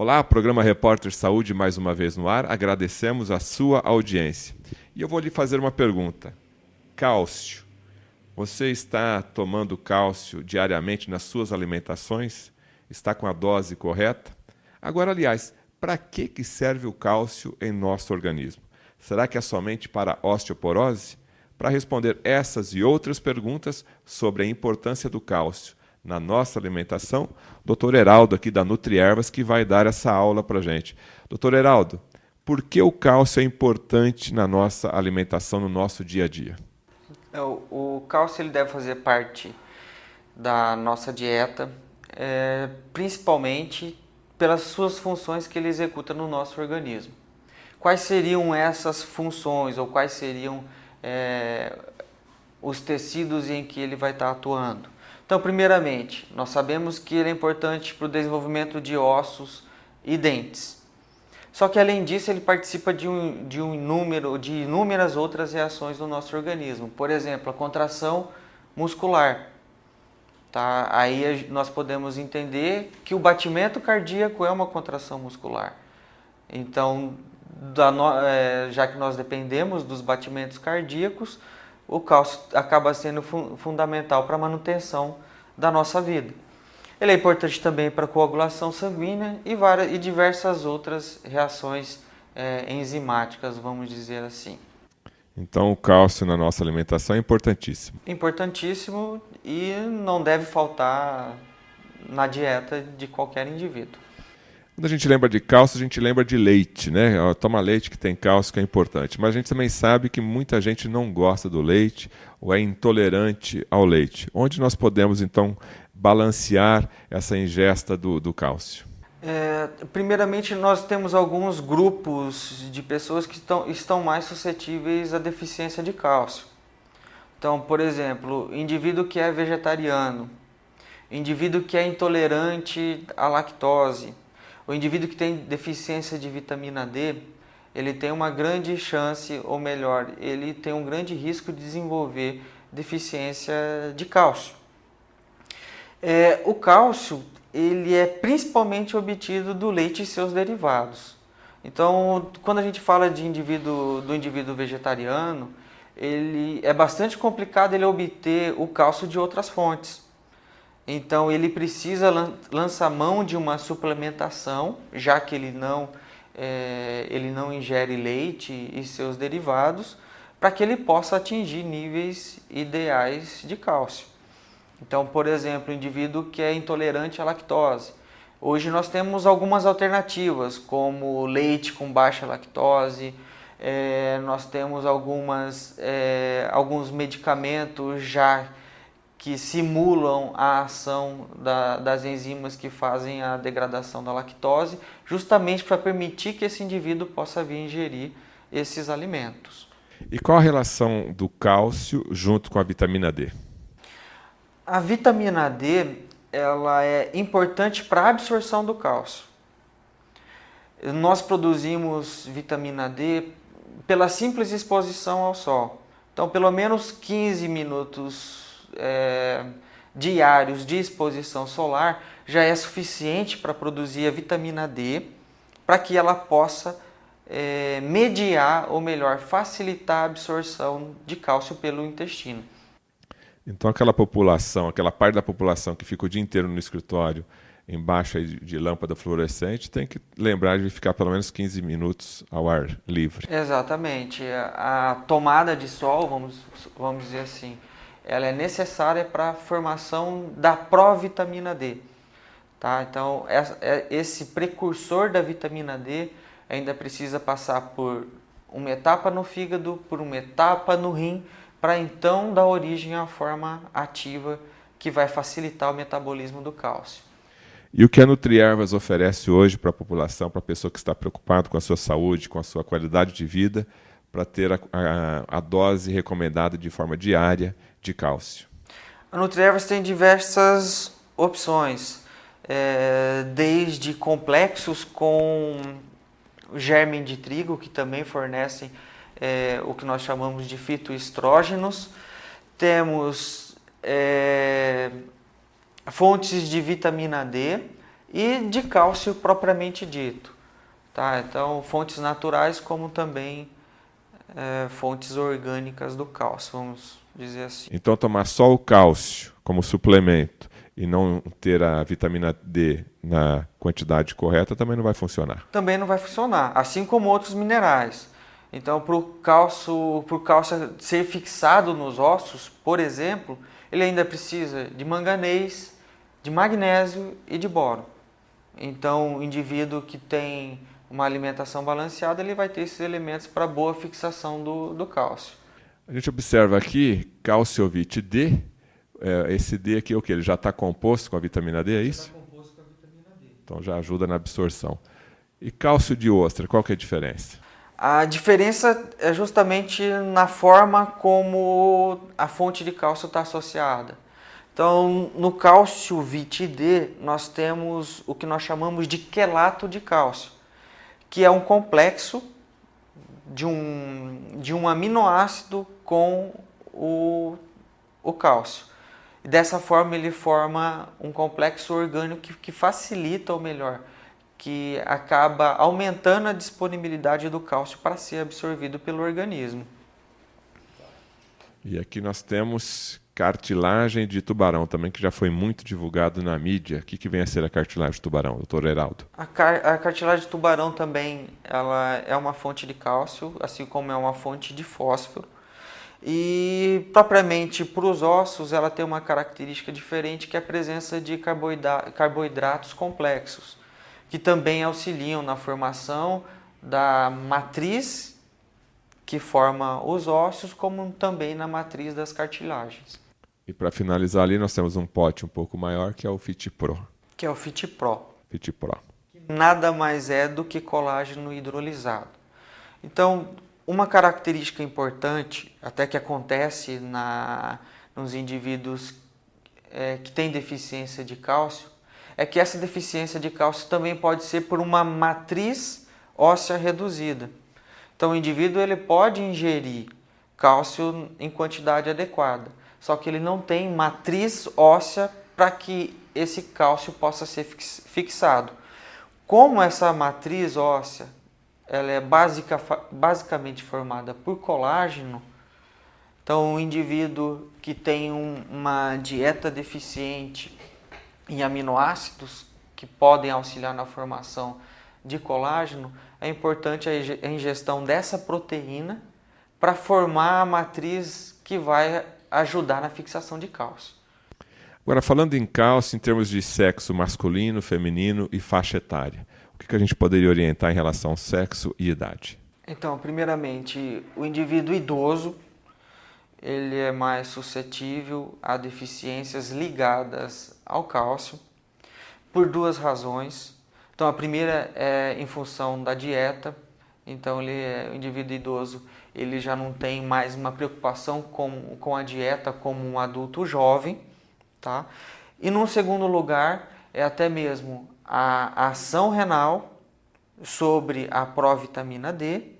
Olá, programa Repórter Saúde mais uma vez no ar. Agradecemos a sua audiência. E eu vou lhe fazer uma pergunta. Cálcio. Você está tomando cálcio diariamente nas suas alimentações? Está com a dose correta? Agora, aliás, para que serve o cálcio em nosso organismo? Será que é somente para osteoporose? Para responder essas e outras perguntas sobre a importância do cálcio na nossa alimentação, Dr. Heraldo aqui da Nutriervas que vai dar essa aula para a gente. Dr. Heraldo, por que o cálcio é importante na nossa alimentação, no nosso dia a dia? O cálcio ele deve fazer parte da nossa dieta, principalmente pelas suas funções que ele executa no nosso organismo. Quais seriam essas funções ou quais seriam os tecidos em que ele vai estar atuando? Então, primeiramente, nós sabemos que ele é importante para o desenvolvimento de ossos e dentes. Só que, além disso, ele participa de inúmeras outras reações do nosso organismo. Por exemplo, a contração muscular. Tá? Aí nós podemos entender que o batimento cardíaco é uma contração muscular. Então, já que nós dependemos dos batimentos cardíacos, o cálcio acaba sendo fundamental para a manutenção da nossa vida. Ele é importante também para a coagulação sanguínea e diversas outras reações enzimáticas, vamos dizer assim. Então, o cálcio na nossa alimentação é importantíssimo. Importantíssimo e não deve faltar na dieta de qualquer indivíduo. Quando a gente lembra de cálcio, a gente lembra de leite, né? Toma leite que tem cálcio, que é importante. Mas a gente também sabe que muita gente não gosta do leite ou é intolerante ao leite. Onde nós podemos, então, balancear essa ingesta do cálcio? Primeiramente, nós temos alguns grupos de pessoas que estão mais suscetíveis à deficiência de cálcio. Então, por exemplo, indivíduo que é vegetariano, indivíduo que é intolerante à lactose, o indivíduo que tem deficiência de vitamina D, ele tem uma grande chance, ou melhor, ele tem um grande risco de desenvolver deficiência de cálcio. O cálcio, ele é principalmente obtido do leite e seus derivados. Então, quando a gente fala do indivíduo vegetariano, é bastante complicado ele obter o cálcio de outras fontes. Então, ele precisa lançar mão de uma suplementação, já que ele não ingere leite e seus derivados, para que ele possa atingir níveis ideais de cálcio. Então, por exemplo, o indivíduo que é intolerante à lactose. Hoje nós temos algumas alternativas, como leite com baixa lactose, nós temos alguns medicamentos já que simulam a ação das enzimas que fazem a degradação da lactose, justamente para permitir que esse indivíduo possa vir ingerir esses alimentos. E qual a relação do cálcio junto com a vitamina D? A vitamina D ela é importante para a absorção do cálcio. Nós produzimos vitamina D pela simples exposição ao sol. Então, pelo menos 15 minutos diários de exposição solar já é suficiente para produzir a vitamina D, para que ela possa mediar, ou melhor, facilitar a absorção de cálcio pelo intestino. Então, aquela parte da população que fica o dia inteiro no escritório, embaixo de lâmpada fluorescente, tem que lembrar de ficar pelo menos 15 minutos ao ar livre. Exatamente. A tomada de sol, vamos dizer assim, ela é necessária para a formação da provitamina D. Tá? Então, esse precursor da vitamina D ainda precisa passar por uma etapa no fígado, por uma etapa no rim, para então dar origem à forma ativa que vai facilitar o metabolismo do cálcio. E o que a Nutriervas oferece hoje para a população, para a pessoa que está preocupada com a sua saúde, com a sua qualidade de vida, para ter a dose recomendada de forma diária de cálcio? A Nutriervas tem diversas opções, desde complexos com germe de trigo, que também fornecem o que nós chamamos de fitoestrógenos. Temos fontes de vitamina D e de cálcio propriamente dito. Tá? Então, fontes naturais como também fontes orgânicas do cálcio, vamos dizer assim. Então, tomar só o cálcio como suplemento e não ter a vitamina D na quantidade correta também não vai funcionar. Também não vai funcionar, assim como outros minerais. Então, para o cálcio ser fixado nos ossos, por exemplo, ele ainda precisa de manganês, de magnésio e de boro. Então, o indivíduo que tem uma alimentação balanceada, ele vai ter esses elementos para boa fixação do cálcio. A gente observa aqui Calciovit D. Esse D aqui é o que? Ele já está composto com a vitamina D, é isso? Está composto com a vitamina D. Então já ajuda na absorção. E cálcio de ostra, qual que é a diferença? A diferença é justamente na forma como a fonte de cálcio está associada. Então, no Calciovit D, nós temos o que nós chamamos de quelato de cálcio, que é um complexo de um aminoácido com o cálcio. E dessa forma, ele forma um complexo orgânico que facilita, ou melhor, que acaba aumentando a disponibilidade do cálcio para ser absorvido pelo organismo. E aqui nós temos cartilagem de tubarão também, que já foi muito divulgado na mídia. O que vem a ser a cartilagem de tubarão, doutor Heraldo? A cartilagem de tubarão também ela é uma fonte de cálcio, assim como é uma fonte de fósforo. E propriamente para os ossos ela tem uma característica diferente, que é a presença de carboidratos complexos, que também auxiliam na formação da matriz que forma os ossos, como também na matriz das cartilagens. E para finalizar ali, nós temos um pote um pouco maior, que é o FitPro. Que é o FitPro. FitPro. Nada mais é do que colágeno hidrolisado. Então, uma característica importante, até que acontece nos indivíduos que têm deficiência de cálcio, é que essa deficiência de cálcio também pode ser por uma matriz óssea reduzida. Então, o indivíduo ele pode ingerir cálcio em quantidade adequada, só que ele não tem matriz óssea para que esse cálcio possa ser fixado. Como essa matriz óssea ela é basicamente formada por colágeno, então o indivíduo que tem uma dieta deficiente em aminoácidos que podem auxiliar na formação de colágeno, é importante a ingestão dessa proteína para formar a matriz que vai ajudar na fixação de cálcio. Agora, falando em cálcio, em termos de sexo masculino, feminino e faixa etária, o que a gente poderia orientar em relação ao sexo e idade? Então, primeiramente, o indivíduo idoso, ele é mais suscetível a deficiências ligadas ao cálcio, por duas razões. Então, a primeira é em função da dieta. Então, o indivíduo idoso ele já não tem mais uma preocupação com a dieta como um adulto jovem. Tá? E, num segundo lugar, é até mesmo a ação renal sobre a provitamina D,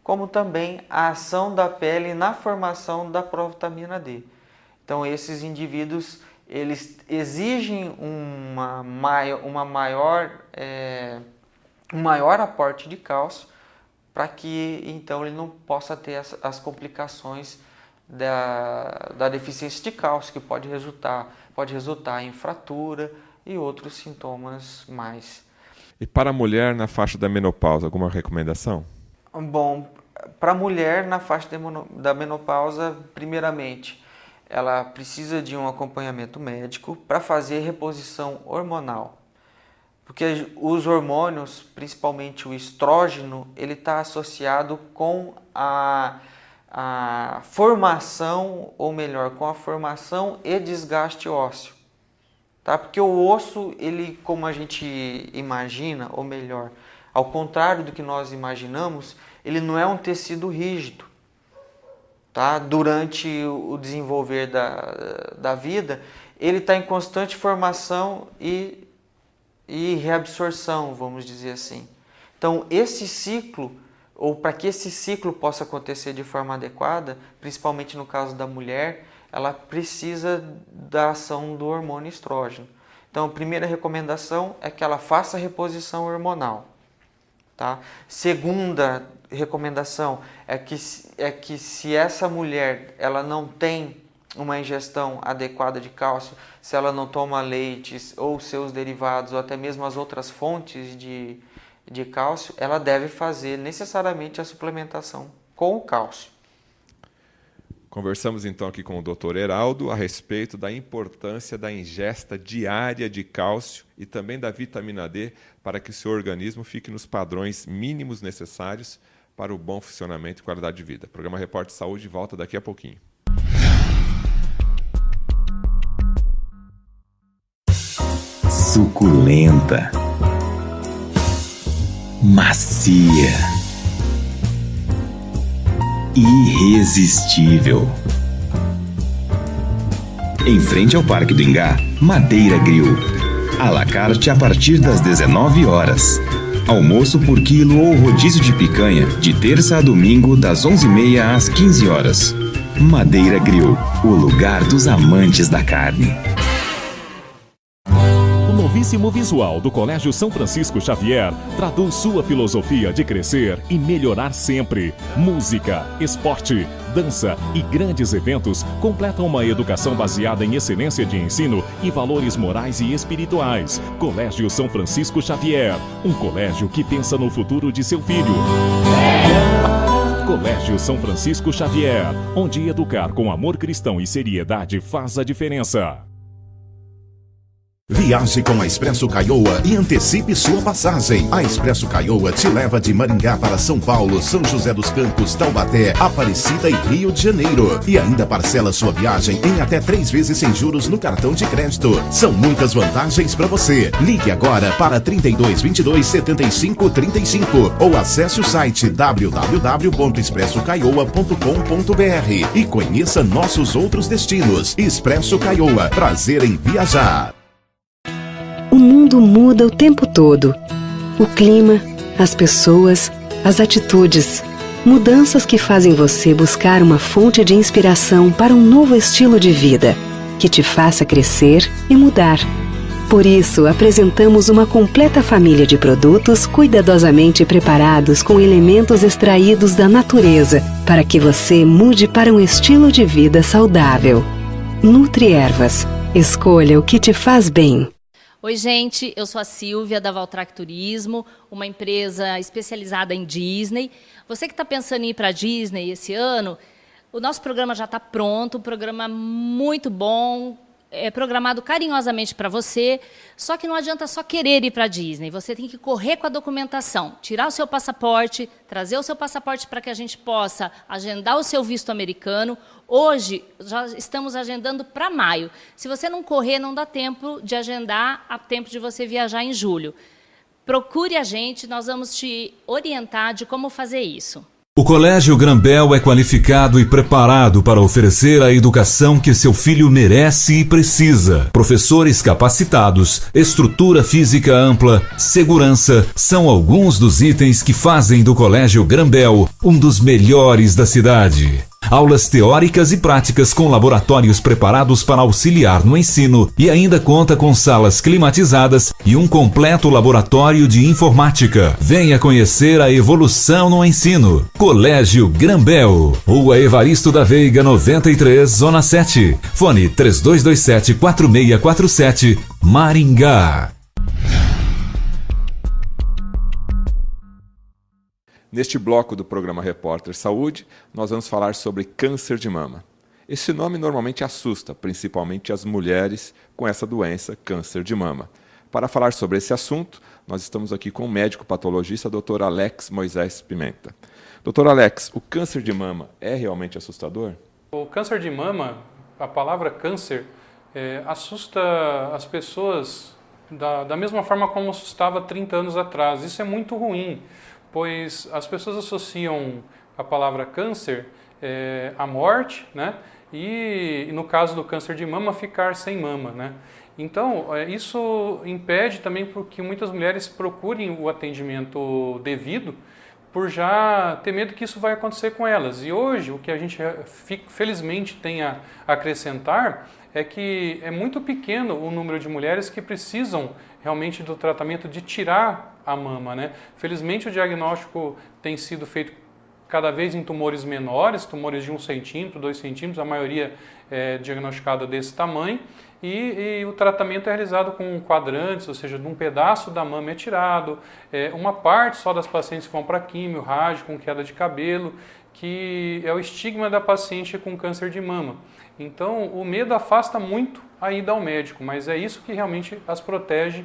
como também a ação da pele na formação da provitamina D. Então, esses indivíduos eles exigem um maior aporte de cálcio para que então ele não possa ter as complicações da deficiência de cálcio, que pode resultar em fratura e outros sintomas mais. E para a mulher na faixa da menopausa, alguma recomendação? Bom, para a mulher na faixa da menopausa, primeiramente, ela precisa de um acompanhamento médico para fazer reposição hormonal. Porque os hormônios, principalmente o estrógeno, ele está associado com a formação, ou melhor, com a formação e desgaste ósseo. Tá? Porque o osso, ele, como a gente imagina, ou melhor, ao contrário do que nós imaginamos, ele não é um tecido rígido. Tá? Durante o desenvolver da vida, ele está em constante formação e reabsorção, vamos dizer assim. Então, esse ciclo, ou para que esse ciclo possa acontecer de forma adequada, principalmente no caso da mulher, ela precisa da ação do hormônio estrógeno. Então, a primeira recomendação é que ela faça reposição hormonal. Tá? Segunda recomendação é que se essa mulher ela não tem uma ingestão adequada de cálcio, se ela não toma leite ou seus derivados, ou até mesmo as outras fontes de cálcio, ela deve fazer necessariamente a suplementação com o cálcio. Conversamos então aqui com o Dr. Heraldo a respeito da importância da ingesta diária de cálcio e também da vitamina D para que o seu organismo fique nos padrões mínimos necessários para o bom funcionamento e qualidade de vida. O programa Repórter Saúde volta daqui a pouquinho. Suculenta, macia, irresistível. Em frente ao Parque do Ingá, Madeira Grill. À la carte a partir das 19 horas. Almoço por quilo ou rodízio de picanha, de terça a domingo, das 11h30 às 15 horas. Madeira Grill, o lugar dos amantes da carne. O novíssimo visual do Colégio São Francisco Xavier traduz sua filosofia de crescer e melhorar sempre. Música, esporte, dança e grandes eventos completam uma educação baseada em excelência de ensino e valores morais e espirituais. Colégio São Francisco Xavier, um colégio que pensa no futuro de seu filho. Colégio São Francisco Xavier, onde educar com amor cristão e seriedade faz a diferença. Viaje com a Expresso Caioa e antecipe sua passagem. A Expresso Caioa te leva de Maringá para São Paulo, São José dos Campos, Taubaté, Aparecida e Rio de Janeiro. E ainda parcela sua viagem em até 3 vezes sem juros no cartão de crédito. São muitas vantagens para você. Ligue agora para 32 22 75 35 ou acesse o site www.expressocaioa.com.br e conheça nossos outros destinos. Expresso Caioa, prazer em viajar. O mundo muda o tempo todo. O clima, as pessoas, as atitudes. Mudanças que fazem você buscar uma fonte de inspiração para um novo estilo de vida, que te faça crescer e mudar. Por isso, apresentamos uma completa família de produtos cuidadosamente preparados com elementos extraídos da natureza, para que você mude para um estilo de vida saudável. Nutriervas. Escolha o que te faz bem. Oi, gente, eu sou a Silvia da Valtrac Turismo, uma empresa especializada em Disney. Você que está pensando em ir para a Disney esse ano, o nosso programa já está pronto, um programa muito bom, programado carinhosamente para você, só que não adianta só querer ir para a Disney, você tem que correr com a documentação, tirar o seu passaporte, trazer o seu passaporte para que a gente possa agendar o seu visto americano. Hoje, já estamos agendando para maio. Se você não correr, não dá tempo de agendar, a tempo de você viajar em julho. Procure a gente, nós vamos te orientar de como fazer isso. O Colégio Grambel é qualificado e preparado para oferecer a educação que seu filho merece e precisa. Professores capacitados, estrutura física ampla, segurança, são alguns dos itens que fazem do Colégio Grambel um dos melhores da cidade. Aulas teóricas e práticas com laboratórios preparados para auxiliar no ensino e ainda conta com salas climatizadas e um completo laboratório de informática. Venha conhecer a evolução no ensino. Colégio Grambel, Rua Evaristo da Veiga 93, Zona 7. Fone 3227-4647, Maringá. Neste bloco do programa Repórter Saúde, nós vamos falar sobre câncer de mama. Esse nome normalmente assusta, principalmente as mulheres com essa doença, câncer de mama. Para falar sobre esse assunto, nós estamos aqui com o médico patologista, Dr. Alex Moisés Pimenta. Dr. Alex, o câncer de mama é realmente assustador? O câncer de mama, a palavra câncer, assusta as pessoas da mesma forma como assustava 30 anos atrás. Isso é muito ruim, pois as pessoas associam a palavra câncer à morte, né? E no caso do câncer de mama, ficar sem mama, né? Então, isso impede também que muitas mulheres procurem o atendimento devido, por já ter medo que isso vai acontecer com elas. E hoje, o que a gente felizmente tem a acrescentar é que é muito pequeno o número de mulheres que precisam realmente do tratamento de tirar a mama, né? Felizmente o diagnóstico tem sido feito cada vez em tumores menores, tumores de 1 centímetro, 2 centímetros, a maioria é diagnosticada desse tamanho, e o tratamento é realizado com quadrantes, ou seja, de um pedaço da mama é tirado, uma parte só das pacientes que vão para químio, rádio, com queda de cabelo, que é o estigma da paciente com câncer de mama. Então, o medo afasta muito a ida ao médico, mas é isso que realmente as protege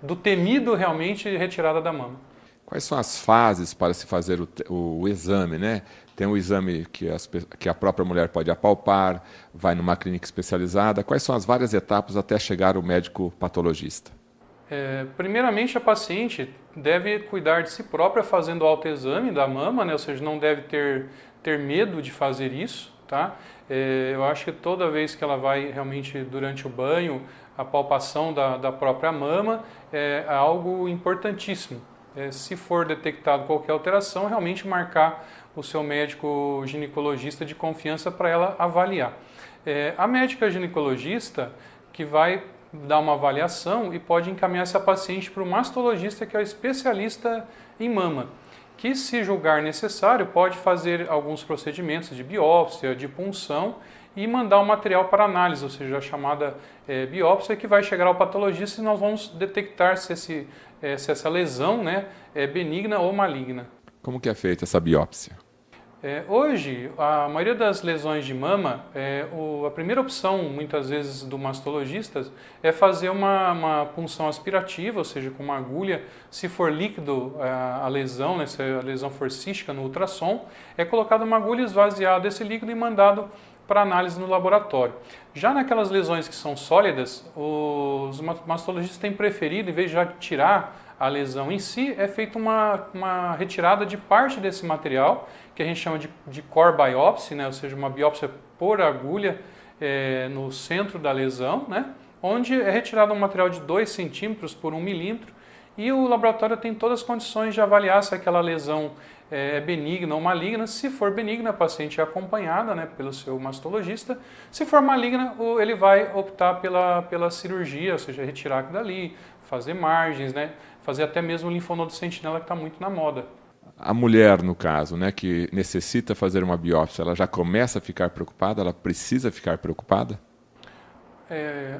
do temido realmente retirada da mama. Quais são as fases para se fazer o exame, né? Tem um exame que a própria mulher pode apalpar, vai numa clínica especializada. Quais são as várias etapas até chegar ao médico patologista? Primeiramente, a paciente deve cuidar de si própria fazendo o autoexame da mama, né? Ou seja, não deve ter medo de fazer isso, tá? Eu acho que toda vez que ela vai realmente durante o banho, a palpação da própria mama é algo importantíssimo. Se for detectado qualquer alteração, realmente marcar o seu médico ginecologista de confiança para ela avaliar. A médica ginecologista que vai dar uma avaliação e pode encaminhar essa paciente para o mastologista, que é o especialista em mama, que, se julgar necessário, pode fazer alguns procedimentos de biópsia, de punção e mandar o material para análise, ou seja, a chamada biópsia, que vai chegar ao patologista e nós vamos detectar se essa lesão, né, é benigna ou maligna. Como que é feita essa biópsia? Hoje, a maioria das lesões de mama, a primeira opção, muitas vezes, do mastologista é fazer uma punção aspirativa, ou seja, com uma agulha. Se for líquido a lesão, né, se a lesão for cística no ultrassom, é colocada uma agulha, esvaziado esse líquido e mandado para análise no laboratório. Já naquelas lesões que são sólidas, os mastologistas têm preferido, em vez de já tirar a lesão em si, é feita uma retirada de parte desse material, que a gente chama de core biopsy, né? Ou seja, uma biópsia por agulha no centro da lesão, né? Onde é retirado um material de 2 centímetros por 1 milímetro, e o laboratório tem todas as condições de avaliar se aquela lesão é benigna ou maligna. Se for benigna, a paciente é acompanhada, né, pelo seu mastologista. Se for maligna, ele vai optar pela cirurgia, ou seja, retirar aquilo dali, fazer margens, né, fazer até mesmo o linfonodo sentinela, que está muito na moda. A mulher, no caso, né, que necessita fazer uma biópsia, ela já começa a ficar preocupada? Ela precisa ficar preocupada?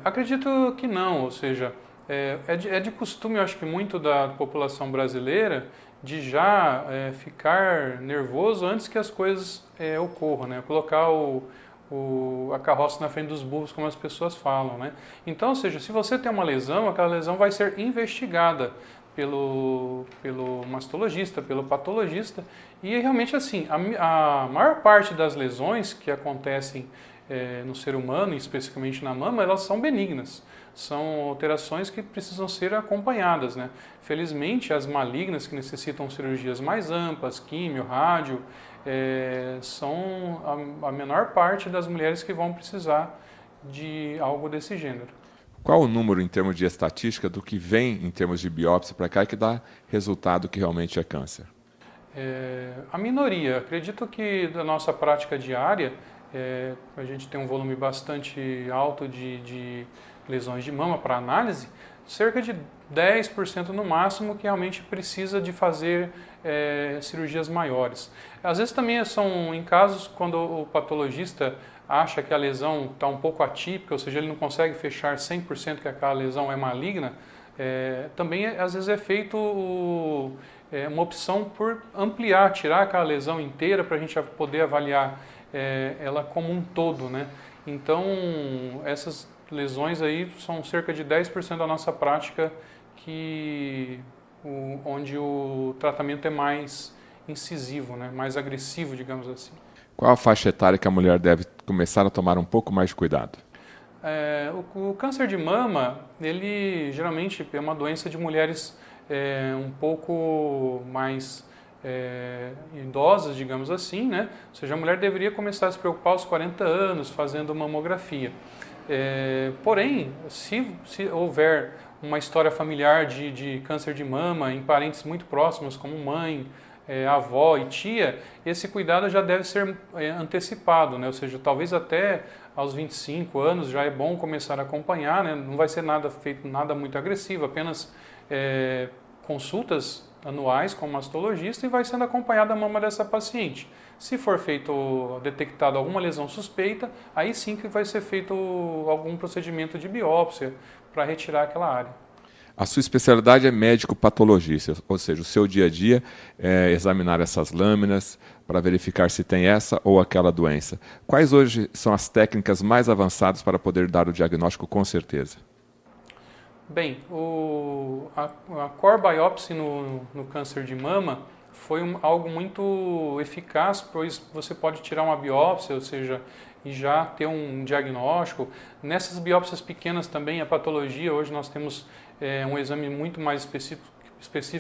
Acredito que não, ou seja, é de costume, eu acho que muito da população brasileira, de já ficar nervoso antes que as coisas ocorram, né? Colocar a carroça na frente dos burros, como as pessoas falam, né? Então, ou seja, se você tem uma lesão, aquela lesão vai ser investigada pelo mastologista, pelo patologista, e realmente assim, a maior parte das lesões que acontecem no ser humano, especificamente na mama, elas são benignas. São alterações que precisam ser acompanhadas, né? Felizmente, as malignas, que necessitam cirurgias mais amplas, químio, rádio, são a menor parte das mulheres que vão precisar de algo desse gênero. Qual o número, em termos de estatística, do que vem em termos de biópsia para cá e que dá resultado que realmente é câncer? A minoria. Acredito que da nossa prática diária, a gente tem um volume bastante alto de lesões de mama para análise, cerca de 10% no máximo que realmente precisa de fazer cirurgias maiores. Às vezes também são em casos quando o patologista acha que a lesão está um pouco atípica, ou seja, ele não consegue fechar 100% que aquela lesão é maligna, também às vezes é feito uma opção por ampliar, tirar aquela lesão inteira para a gente poder avaliar ela como um todo, né? Então, essas lesões aí são cerca de 10% da nossa prática, onde o tratamento é mais incisivo, né? Mais agressivo, digamos assim. Qual a faixa etária que a mulher deve começar a tomar um pouco mais de cuidado? O câncer de mama, ele geralmente é uma doença de mulheres um pouco mais idosas, digamos assim, né? Ou seja, a mulher deveria começar a se preocupar aos 40 anos fazendo mamografia. Porém, se houver uma história familiar de câncer de mama em parentes muito próximos, como mãe, avó e tia, esse cuidado já deve ser antecipado, né? Ou seja, talvez até aos 25 anos já é bom começar a acompanhar, né? Não vai ser feito nada muito agressivo, apenas consultas anuais com o mastologista e vai sendo acompanhada a mama dessa paciente. Se for detectado alguma lesão suspeita, aí sim que vai ser feito algum procedimento de biópsia para retirar aquela área. A sua especialidade é médico patologista, ou seja, o seu dia a dia é examinar essas lâminas para verificar se tem essa ou aquela doença. Quais hoje são as técnicas mais avançadas para poder dar o diagnóstico com certeza? Bem, a core biopsy no câncer de mama foi algo muito eficaz, pois você pode tirar uma biópsia, ou seja, e já ter um diagnóstico. Nessas biópsias pequenas também, a patologia, hoje nós temos um exame muito mais específico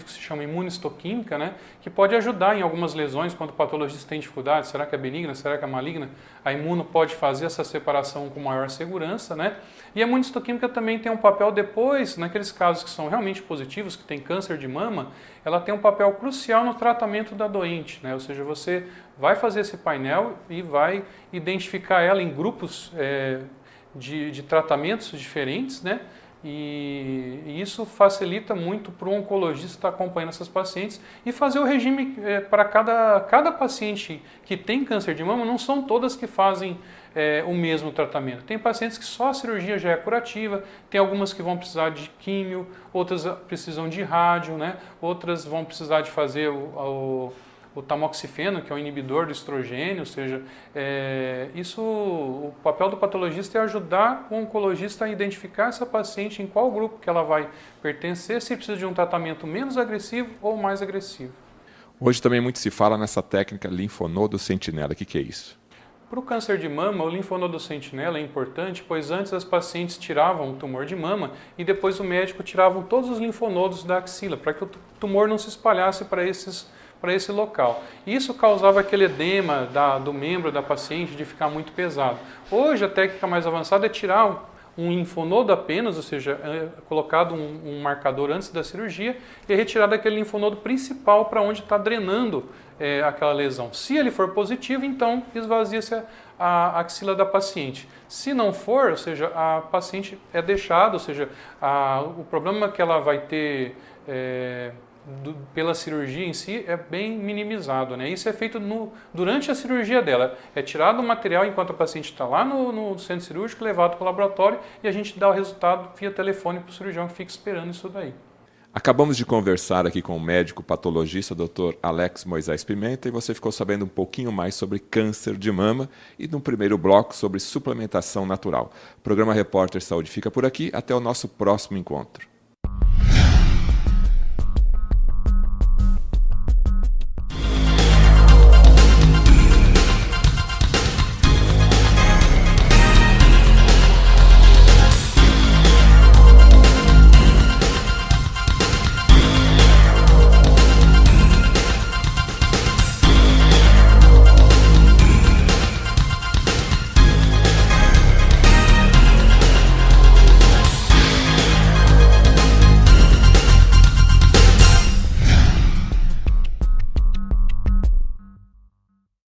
que se chama imunistoquímica, né, que pode ajudar em algumas lesões quando o patologista tem dificuldade, será que é benigna, será que é maligna? A imuno pode fazer essa separação com maior segurança, né? E a imunistoquímica também tem um papel depois, naqueles casos que são realmente positivos, que tem câncer de mama, ela tem um papel crucial no tratamento da doente, né? Ou seja, você vai fazer esse painel e vai identificar ela em grupos de tratamentos diferentes, né? E isso facilita muito para o oncologista estar acompanhando essas pacientes e fazer o regime para cada paciente que tem câncer de mama. Não são todas que fazem o mesmo tratamento. Tem pacientes que só a cirurgia já é curativa, tem algumas que vão precisar de químio, outras precisam de rádio, né? Outras vão precisar de fazer o tamoxifeno, que é o inibidor do estrogênio, ou seja, o papel do patologista é ajudar o oncologista a identificar essa paciente em qual grupo que ela vai pertencer, se precisa de um tratamento menos agressivo ou mais agressivo. Hoje também muito se fala nessa técnica linfonodo sentinela. O que é isso? Para o câncer de mama, o linfonodo sentinela é importante, pois antes as pacientes tiravam o tumor de mama e depois o médico tirava todos os linfonodos da axila, para que o tumor não se espalhasse para esse local. Isso causava aquele edema do membro da paciente de ficar muito pesado. Hoje a técnica mais avançada é tirar um linfonodo apenas, ou seja, colocado um marcador antes da cirurgia e retirado aquele linfonodo principal para onde está drenando aquela lesão. Se ele for positivo, então esvazia-se a axila da paciente. Se não for, ou seja, a paciente é deixada, ou seja, o problema que ela vai ter pela cirurgia em si é bem minimizado, né? Isso é feito durante a cirurgia dela. É tirado o material enquanto a paciente está lá no centro cirúrgico, levado para o laboratório e a gente dá o resultado via telefone para o cirurgião que fica esperando isso daí. Acabamos de conversar aqui com o médico patologista Dr. Alex Moisés Pimenta e você ficou sabendo um pouquinho mais sobre câncer de mama e no primeiro bloco sobre suplementação natural. O programa Repórter Saúde fica por aqui. Até o nosso próximo encontro.